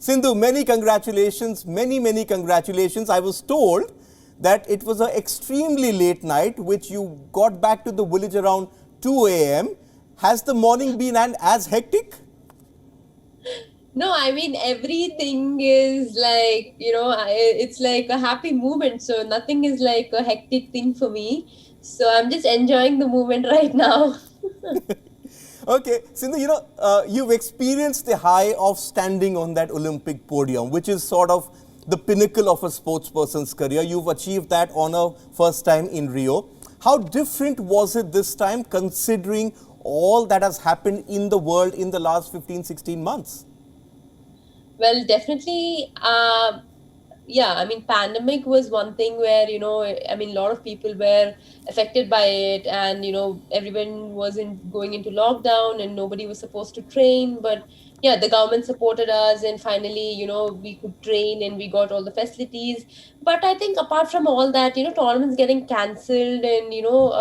Sindhu, many congratulations, many congratulations. I was told that it was an extremely late night, which you got back to the village around 2 a.m. Has the morning been as hectic? No, I mean, everything is like, it's like a happy moment. So nothing is like a hectic thing for me. So I'm just enjoying the moment right now. Okay, Sindhu, you've experienced the high of standing on that Olympic podium, which is sort of the pinnacle of a sports person's career. You've achieved that honor first time in Rio. How different was it this time, considering all that has happened in the world in the last 15, 16 months? Well, definitely, yeah, I mean, pandemic was one thing where, I mean, a lot of people were affected by it, and, everyone was going into lockdown and nobody was supposed to train. But yeah, the government supported us, and finally, we could train and we got all the facilities. But I think apart from all that, tournaments getting cancelled, and,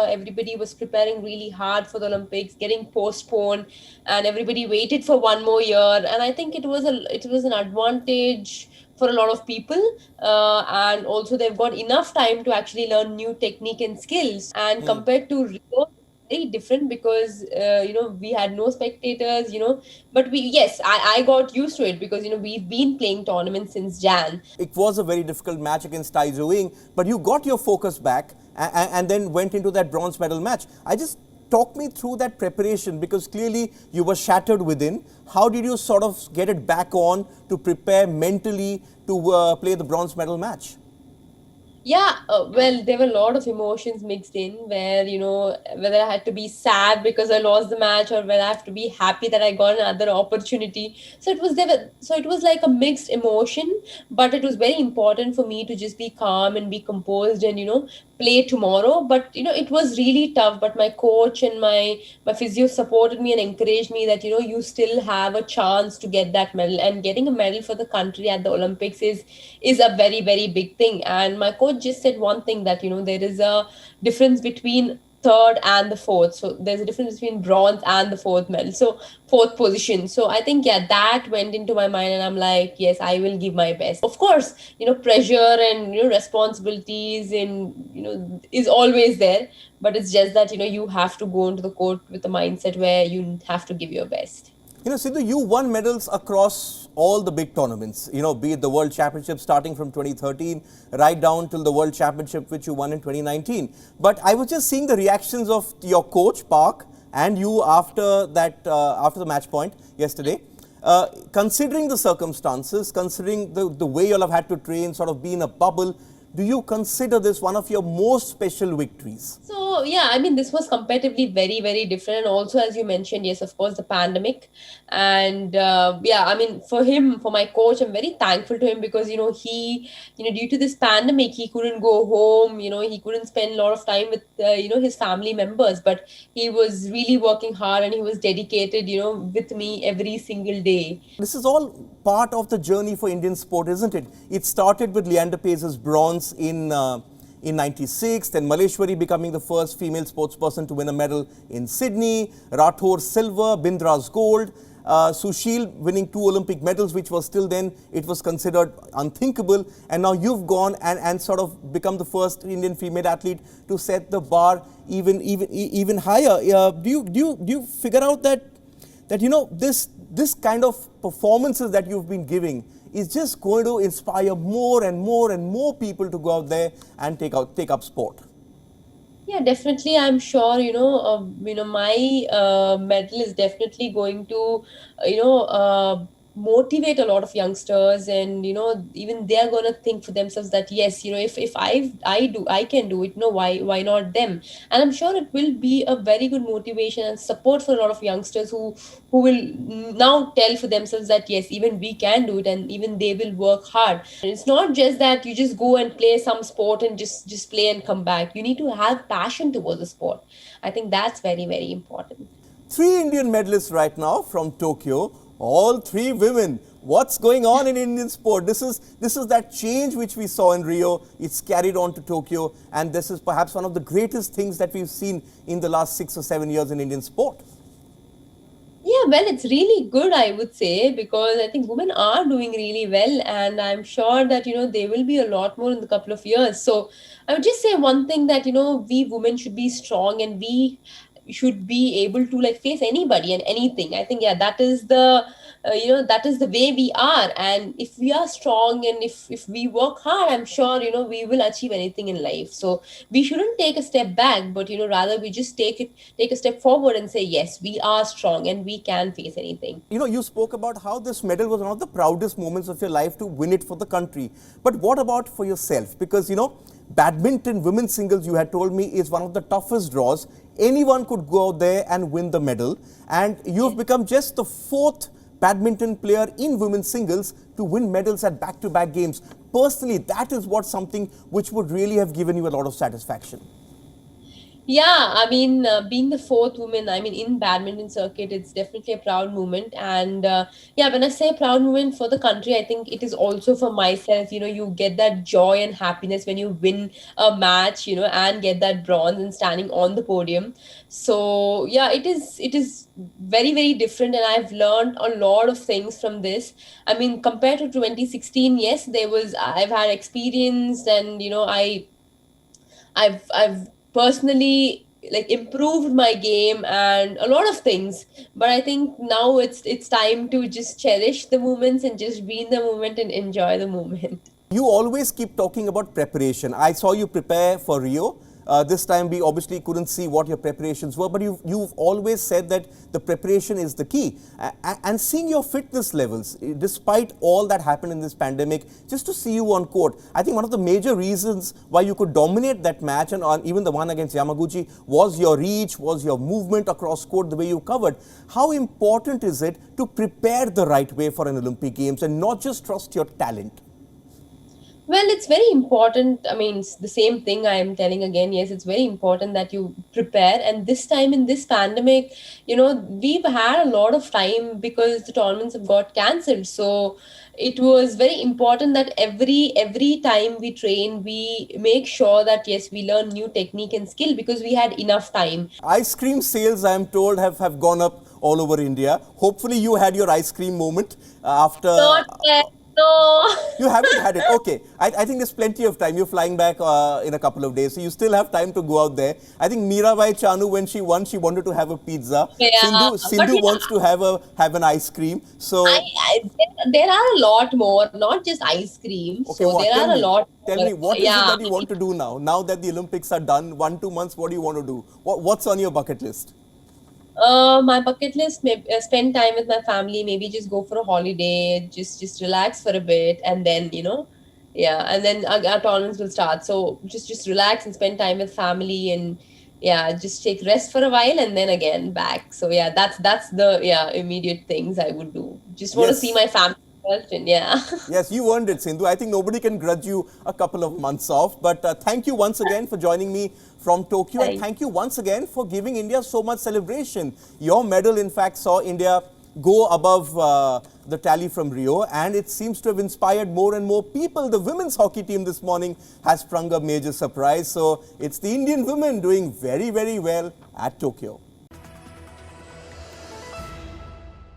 everybody was preparing really hard for the Olympics, getting postponed, and everybody waited for one more year. And I think it was an advantage for a lot of people, and also they've got enough time to actually learn new technique and skills. And compared to Rio, very different, because we had no spectators, but I got used to it, because we've been playing tournaments since Jan. It was a very difficult match against Tai Tzu, but you got your focus back and then went into that bronze medal match. Talk me through that preparation, because clearly you were shattered within. How did you sort of get it back on to prepare mentally to play the bronze medal match? Yeah, well, there were a lot of emotions mixed in, where, whether I had to be sad because I lost the match, or whether I have to be happy that I got another opportunity. So it was like a mixed emotion, but it was very important for me to just be calm and be composed, and, play tomorrow. But, it was really tough, but my coach and my physio supported me and encouraged me that, you still have a chance to get that medal, and getting a medal for the country at the Olympics is a very, very big thing. And my coach just said one thing, that there is a difference between third and the fourth. So there's a difference between bronze and the fourth medal, so fourth position. So I think, yeah, that went into my mind, and I'm like, yes, I will give my best. Of course, pressure and responsibilities, and is always there, but it's just that you have to go into the court with a mindset where you have to give your best. Sindhu, you won medals across all the big tournaments, be it the World Championship starting from 2013 right down till the World Championship which you won in 2019. But I was just seeing the reactions of your coach, Park, and you after the match point yesterday. Considering the circumstances, considering the way you'll have had to train, sort of be in a bubble, do you consider this one of your most special victories? So, yeah, I mean, this was comparatively very, very different. And also, as you mentioned, yes, of course, the pandemic. And yeah, I mean, for my coach, I'm very thankful to him, because, due to this pandemic, he couldn't go home, he couldn't spend a lot of time with, his family members. But he was really working hard, and he was dedicated, with me every single day. This is all part of the journey for Indian sport, isn't it? It started with Leander Pace's bronze in 96, then Maleshwari becoming the first female sportsperson to win a medal in Sydney, Rathore silver, Bindra's gold, Sushil winning 2 Olympic medals, which was still then, it was considered unthinkable. And now you've gone and sort of become the first Indian female athlete to set the bar even higher. Do you figure out that this kind of performances that you've been giving is just going to inspire more and more people to go out there and take up sport? Yeah, definitely. I'm sure, my medal is definitely going to, motivate a lot of youngsters, and, even they're going to think for themselves that, yes, if I can do it, why not them? And I'm sure it will be a very good motivation and support for a lot of youngsters who will now tell for themselves that, yes, even we can do it, and even they will work hard. And it's not just that you just go and play some sport and just play and come back. You need to have passion towards the sport. I think that's very, very important. 3 Indian medalists right now from Tokyo, all 3 women. What's going on in Indian sport? This is that change which we saw in Rio. It's carried on to Tokyo, and this is perhaps one of the greatest things that we've seen in the last 6 or 7 years in Indian sport. Yeah, well, it's really good, I would say, because I think women are doing really well, and I'm sure that, they will be a lot more in the couple of years. So I would just say one thing that, we women should be strong, and we should be able to like face anybody and anything. I think, yeah, that is the way we are. And if we are strong, and if we work hard, I'm sure, we will achieve anything in life. So we shouldn't take a step back, but, rather we just take a step forward and say, yes, we are strong and we can face anything. You spoke about how this medal was one of the proudest moments of your life to win it for the country. But what about for yourself? Because, badminton women's singles, you had told me, is one of the toughest draws. Anyone could go out there and win the medal. And you've become just the fourth badminton player in women's singles to win medals at back-to-back games. Personally, that is what something which would really have given you a lot of satisfaction. Yeah, I mean, being the fourth woman, I mean, in badminton circuit, it's definitely a proud moment. And yeah, when I say proud moment for the country, I think it is also for myself. You get that joy and happiness when you win a match, and get that bronze and standing on the podium. So yeah, it is very, very different, and I've learned a lot of things from this. I mean, compared to 2016, yes, I've had experience, and I've personally like improved my game and a lot of things. But I think now it's time to just cherish the moments and just be in the moment and enjoy the moment. You always keep talking about preparation. I saw you prepare for Rio. This time we obviously couldn't see what your preparations were, but you've always said that the preparation is the key. And seeing your fitness levels, despite all that happened in this pandemic, just to see you on court, I think one of the major reasons why you could dominate that match and even the one against Yamaguchi was your reach, was your movement across court, the way you covered. How important is it to prepare the right way for an Olympic Games and not just trust your talent? Well, it's very important. I mean, it's the same thing I am telling again. Yes, it's very important that you prepare. And this time in this pandemic, we've had a lot of time because the tournaments have got cancelled. So it was very important that every time we train, we make sure that yes, we learn new technique and skill because we had enough time. Ice cream sales, I am told, have gone up all over India. Hopefully you had your ice cream moment after... Not yet. No. You haven't had it. Okay. I think there's plenty of time. You're flying back in a couple of days. So you still have time to go out there. I think Mirabai Chanu, when she won, she wanted to have a pizza. Yeah, but Sindhu wants to have an ice cream. I, So, I there are a lot more, not just ice cream. okay, So there tell are a me. lot Tell more. me, what is it Yeah. that you want to do now? Now that the Olympics are done, 1, 2 months, what do you want to do? What's on your bucket list? My bucket list, maybe spend time with my family, maybe just go for a holiday, just relax for a bit, and then yeah, and then our tournaments will start. So just relax and spend time with family, and yeah, just take rest for a while, and then again back. So yeah, that's the immediate things I would do. Just want to see Yes. my family first, and yeah. Yes, you earned it, Sindhu. I think nobody can grudge you a couple of months off. But thank you once again for joining me from Tokyo. And Thank thank you once again for giving India so much celebration. Your medal, in fact, saw India go above the tally from Rio. And it seems to have inspired more and more people. The women's hockey team this morning has sprung a major surprise. So it's the Indian women doing very, very well at Tokyo.